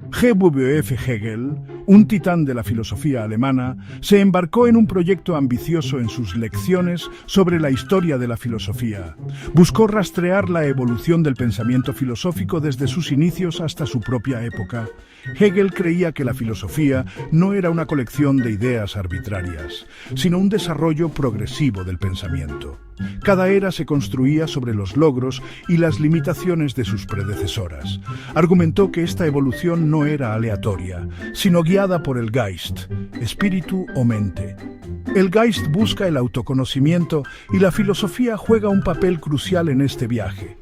G.W.F. Hegel, un titán de la filosofía alemana, se embarcó en un proyecto ambicioso en sus lecciones sobre la historia de la filosofía. Buscó rastrear la evolución del pensamiento filosófico desde sus inicios hasta su propia época. Hegel creía que la filosofía no era una colección de ideas arbitrarias, sino un desarrollo progresivo del pensamiento. Cada era se construía sobre los logros y las limitaciones de sus predecesoras. Argumentó que esta evolución no era aleatoria, sino guiada por el Geist, espíritu o mente. El Geist busca el autoconocimiento y la filosofía juega un papel crucial en este viaje.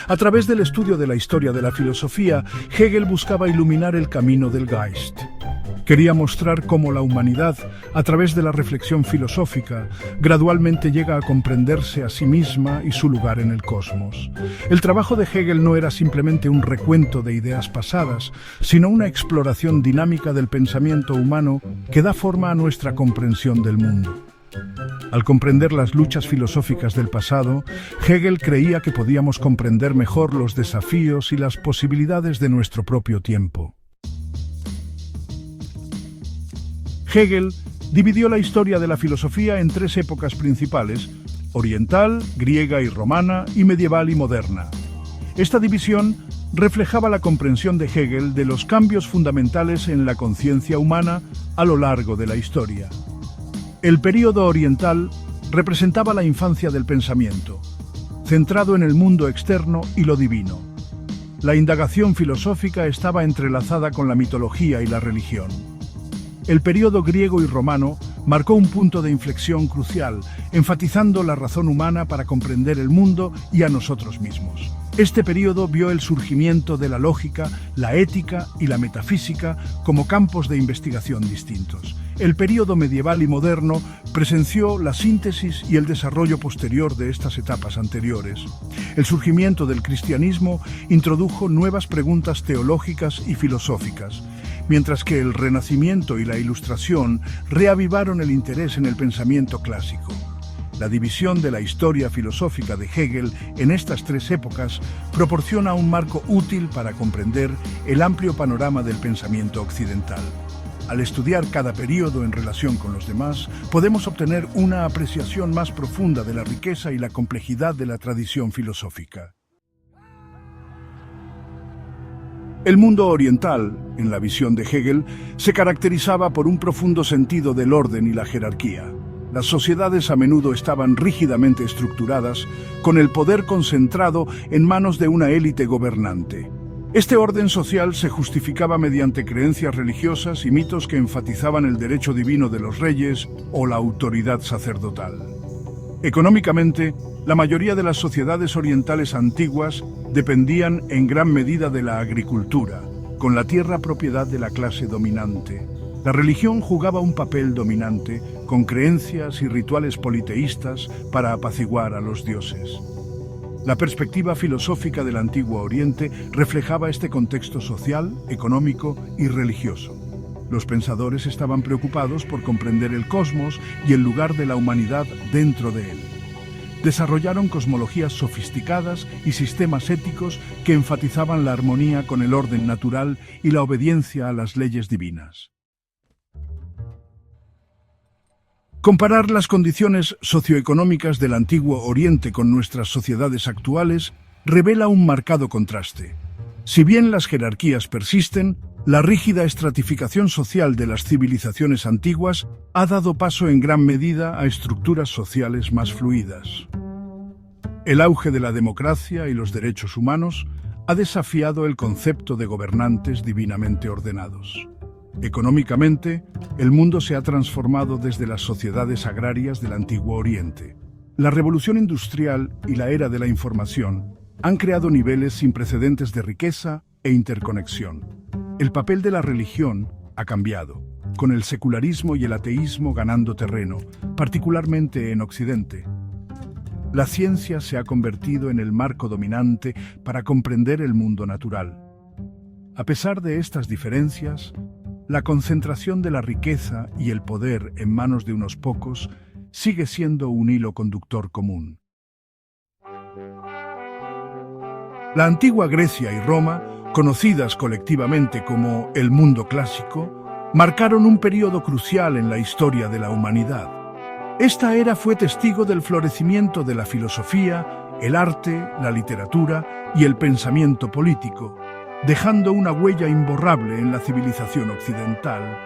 A través del estudio de la historia de la filosofía, Hegel buscaba iluminar el camino del Geist. Quería mostrar cómo la humanidad, a través de la reflexión filosófica, gradualmente llega a comprenderse a sí misma y su lugar en el cosmos. El trabajo de Hegel no era simplemente un recuento de ideas pasadas, sino una exploración dinámica del pensamiento humano que da forma a nuestra comprensión del mundo. Al comprender las luchas filosóficas del pasado, Hegel creía que podíamos comprender mejor los desafíos y las posibilidades de nuestro propio tiempo. Hegel dividió la historia de la filosofía en tres épocas principales: oriental, griega y romana, y medieval y moderna. Esta división reflejaba la comprensión de Hegel de los cambios fundamentales en la conciencia humana a lo largo de la historia. El período oriental representaba la infancia del pensamiento, centrado en el mundo externo y lo divino. La indagación filosófica estaba entrelazada con la mitología y la religión. El período griego y romano marcó un punto de inflexión crucial, enfatizando la razón humana para comprender el mundo y a nosotros mismos. Este período vio el surgimiento de la lógica, la ética y la metafísica como campos de investigación distintos. El período medieval y moderno presenció la síntesis y el desarrollo posterior de estas etapas anteriores. El surgimiento del cristianismo introdujo nuevas preguntas teológicas y filosóficas, mientras que el Renacimiento y la Ilustración reavivaron el interés en el pensamiento clásico. La división de la historia filosófica de Hegel en estas tres épocas proporciona un marco útil para comprender el amplio panorama del pensamiento occidental. Al estudiar cada período en relación con los demás, podemos obtener una apreciación más profunda de la riqueza y la complejidad de la tradición filosófica. El mundo oriental, en la visión de Hegel, se caracterizaba por un profundo sentido del orden y la jerarquía. Las sociedades a menudo estaban rígidamente estructuradas, con el poder concentrado en manos de una élite gobernante. Este orden social se justificaba mediante creencias religiosas y mitos que enfatizaban el derecho divino de los reyes o la autoridad sacerdotal. Económicamente, la mayoría de las sociedades orientales antiguas dependían en gran medida de la agricultura, con la tierra propiedad de la clase dominante. La religión jugaba un papel dominante, con creencias y rituales politeístas para apaciguar a los dioses. La perspectiva filosófica del Antiguo Oriente reflejaba este contexto social, económico y religioso. Los pensadores estaban preocupados por comprender el cosmos y el lugar de la humanidad dentro de él. Desarrollaron cosmologías sofisticadas y sistemas éticos que enfatizaban la armonía con el orden natural y la obediencia a las leyes divinas. Comparar las condiciones socioeconómicas del Antiguo Oriente con nuestras sociedades actuales revela un marcado contraste. Si bien las jerarquías persisten, la rígida estratificación social de las civilizaciones antiguas ha dado paso en gran medida a estructuras sociales más fluidas. El auge de la democracia y los derechos humanos ha desafiado el concepto de gobernantes divinamente ordenados. Económicamente, el mundo se ha transformado desde las sociedades agrarias del Antiguo Oriente. La revolución industrial y la era de la información han creado niveles sin precedentes de riqueza e interconexión. El papel de la religión ha cambiado, con el secularismo y el ateísmo ganando terreno, particularmente en Occidente. La ciencia se ha convertido en el marco dominante para comprender el mundo natural. A pesar de estas diferencias, la concentración de la riqueza y el poder en manos de unos pocos sigue siendo un hilo conductor común. La antigua Grecia y Roma conocidas colectivamente como el mundo clásico, marcaron un periodo crucial en la historia de la humanidad. Esta era fue testigo del florecimiento de la filosofía, el arte, la literatura y el pensamiento político, dejando una huella imborrable en la civilización occidental.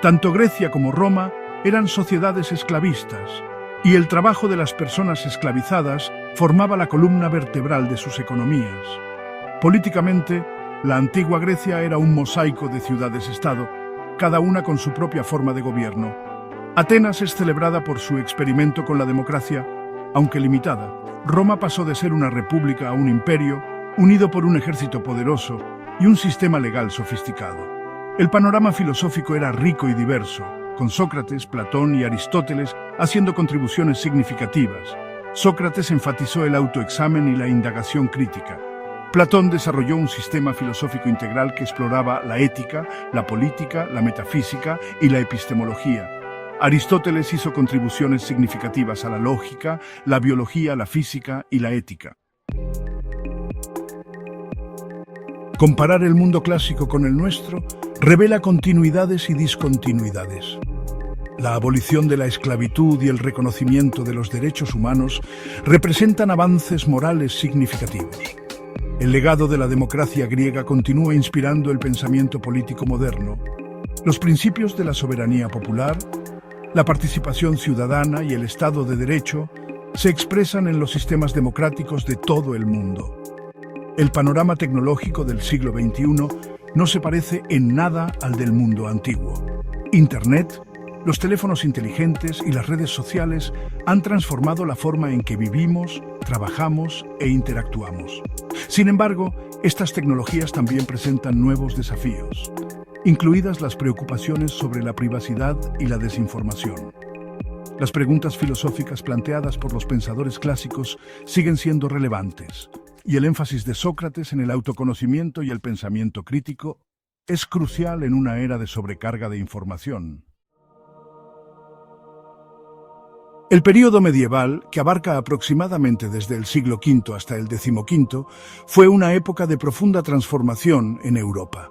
Tanto Grecia como Roma eran sociedades esclavistas, y el trabajo de las personas esclavizadas formaba la columna vertebral de sus economías. Políticamente, la antigua Grecia era un mosaico de ciudades-estado, cada una con su propia forma de gobierno. Atenas es celebrada por su experimento con la democracia, aunque limitada. Roma pasó de ser una república a un imperio, unido por un ejército poderoso y un sistema legal sofisticado. El panorama filosófico era rico y diverso, con Sócrates, Platón y Aristóteles haciendo contribuciones significativas. Sócrates enfatizó el autoexamen y la indagación crítica. Platón desarrolló un sistema filosófico integral que exploraba la ética, la política, la metafísica y la epistemología. Aristóteles hizo contribuciones significativas a la lógica, la biología, la física y la ética. Comparar el mundo clásico con el nuestro revela continuidades y discontinuidades. La abolición de la esclavitud y el reconocimiento de los derechos humanos representan avances morales significativos. El legado de la democracia griega continúa inspirando el pensamiento político moderno. Los principios de la soberanía popular, la participación ciudadana y el Estado de Derecho se expresan en los sistemas democráticos de todo el mundo. El panorama tecnológico del siglo XXI no se parece en nada al del mundo antiguo. Internet, los teléfonos inteligentes y las redes sociales han transformado la forma en que vivimos, trabajamos e interactuamos. Sin embargo, estas tecnologías también presentan nuevos desafíos, incluidas las preocupaciones sobre la privacidad y la desinformación. Las preguntas filosóficas planteadas por los pensadores clásicos siguen siendo relevantes, y el énfasis de Sócrates en el autoconocimiento y el pensamiento crítico es crucial en una era de sobrecarga de información. El período medieval, que abarca aproximadamente desde el siglo V hasta el XV, fue una época de profunda transformación en Europa.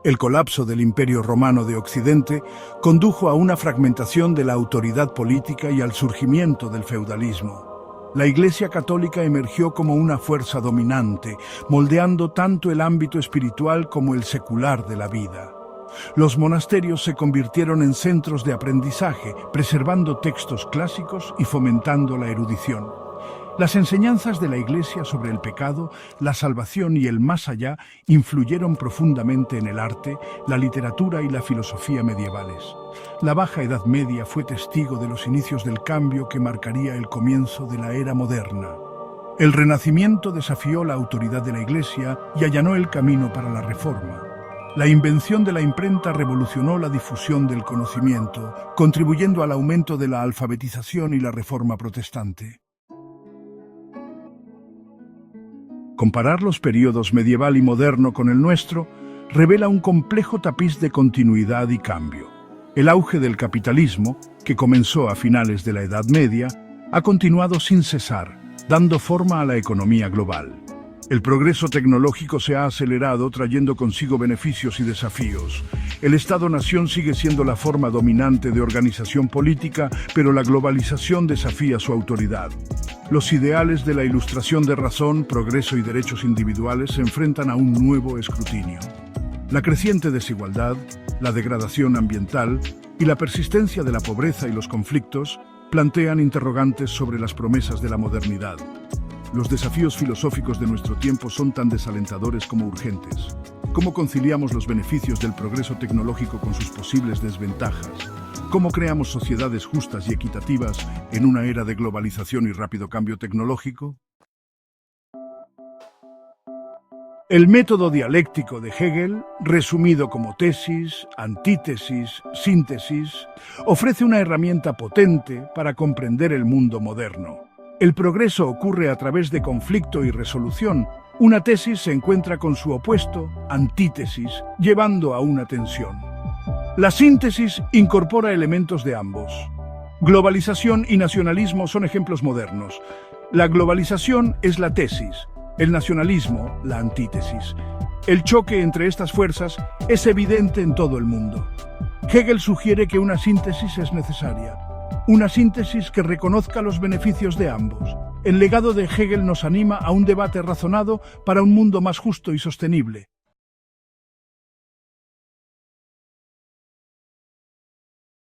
El colapso del Imperio Romano de Occidente condujo a una fragmentación de la autoridad política y al surgimiento del feudalismo. La Iglesia Católica emergió como una fuerza dominante, moldeando tanto el ámbito espiritual como el secular de la vida. Los monasterios se convirtieron en centros de aprendizaje, preservando textos clásicos y fomentando la erudición. Las enseñanzas de la Iglesia sobre el pecado, la salvación y el más allá influyeron profundamente en el arte, la literatura y la filosofía medievales. La Baja Edad Media fue testigo de los inicios del cambio que marcaría el comienzo de la era moderna. El Renacimiento desafió la autoridad de la Iglesia y allanó el camino para la Reforma. La invención de la imprenta revolucionó la difusión del conocimiento, contribuyendo al aumento de la alfabetización y la Reforma protestante. Comparar los períodos medieval y moderno con el nuestro revela un complejo tapiz de continuidad y cambio. El auge del capitalismo, que comenzó a finales de la Edad Media, ha continuado sin cesar, dando forma a la economía global. El progreso tecnológico se ha acelerado, trayendo consigo beneficios y desafíos. El Estado-nación sigue siendo la forma dominante de organización política, pero la globalización desafía su autoridad. Los ideales de la ilustración de razón, progreso y derechos individuales se enfrentan a un nuevo escrutinio. La creciente desigualdad, la degradación ambiental y la persistencia de la pobreza y los conflictos plantean interrogantes sobre las promesas de la modernidad. Los desafíos filosóficos de nuestro tiempo son tan desalentadores como urgentes. ¿Cómo conciliamos los beneficios del progreso tecnológico con sus posibles desventajas? ¿Cómo creamos sociedades justas y equitativas en una era de globalización y rápido cambio tecnológico? El método dialéctico de Hegel, resumido como tesis, antítesis, síntesis, ofrece una herramienta potente para comprender el mundo moderno. El progreso ocurre a través de conflicto y resolución. Una tesis se encuentra con su opuesto, antítesis, llevando a una tensión. La síntesis incorpora elementos de ambos. Globalización y nacionalismo son ejemplos modernos. La globalización es la tesis, el nacionalismo, la antítesis. El choque entre estas fuerzas es evidente en todo el mundo. Hegel sugiere que una síntesis es necesaria, una síntesis que reconozca los beneficios de ambos. El legado de Hegel nos anima a un debate razonado para un mundo más justo y sostenible.